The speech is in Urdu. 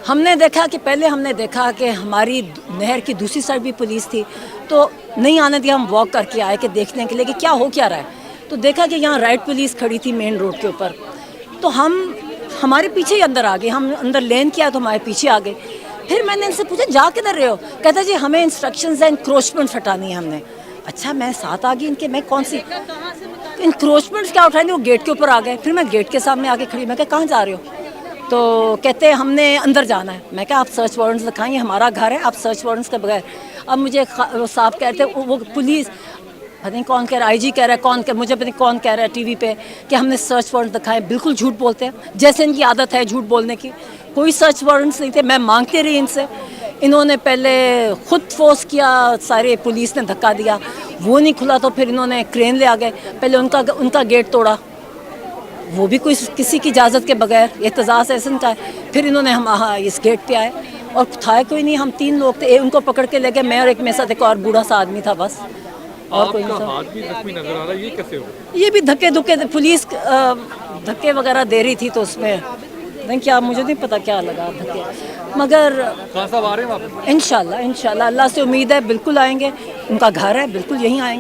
ہم نے دیکھا کہ پہلے ہم نے دیکھا کہ ہماری نہر کی دوسری سائڈ بھی پولیس تھی، تو نہیں آنے دیا. ہم واک کر کے آئے کہ دیکھنے کے لیے کہ کیا ہو کیا رہا ہے. تو دیکھا کہ یہاں رائٹ پولیس کھڑی تھی مین روڈ کے اوپر. تو ہمارے پیچھے ہی اندر آ گئے. ہم اندر لین کیا تو ہمارے پیچھے آ گئے. پھر میں نے ان سے پوچھا جا کدھر رہے ہو؟ کہتا جی ہمیں انسٹرکشنز ہیں انکروچمنٹ ہٹانی ہے ہم نے. اچھا میں ساتھ آ گئی ان کے. میں کون سی انکروچمنٹ کیا اٹھائیں گے؟ وہ گیٹ کے اوپر آ گئے. پھر میں گیٹ کے سامنے آ کے کھڑی. میں کہا کہاں جا رہے ہو؟ تو کہتے ہم نے اندر جانا ہے. میں کہا آپ سرچ وارنٹس دکھائیں، یہ ہمارا گھر ہے، آپ سرچ وارنٹس کے بغیر. اب مجھے صاحب کہتے وہ پولیس پتہ نہیں کون کہہ رہا ہے، آئی جی کہہ رہا ہے، مجھے پتہ نہیں کون کہہ رہا ہے ٹی وی پہ کہ ہم نے سرچ وارنٹ دکھائے. بالکل جھوٹ بولتے ہیں، جیسے ان کی عادت ہے جھوٹ بولنے کی. کوئی سرچ وارنٹس نہیں تھے. میں مانگتے رہی ان سے. انہوں نے پہلے خود فورس کیا، سارے پولیس نے دھکا دیا، وہ نہیں کھلا تو پھر انہوں نے کرین لے آ گئے. پہلے ان کا گیٹ توڑا، وہ بھی کوئی کسی کی اجازت کے بغیر. اعتزاز احسن کا ہے. پھر انہوں نے ہم اس گیٹ پہ آئے اور تھا کوئی نہیں. ہم 3 لوگ تھے. ان کو پکڑ کے لے گئے. میں اور ایک میرے ساتھ ایک اور بوڑھا سا آدمی تھا بس. اور کوئی نہیں تھا. ہاتھ بھی زخمی نظر آ رہا ہے، یہ کیسے ہو؟ یہ بھی دھکے پولیس دھکے وغیرہ دے رہی تھی تو اس میں نہیں کیا، مجھے نہیں پتا کیا لگا دھکے. مگر خان صاحب آ رہے ہیں واپس؟ انشاءاللہ اللہ سے امید ہے بالکل آئیں گے. ان کا گھر ہے، بالکل یہیں آئیں گے.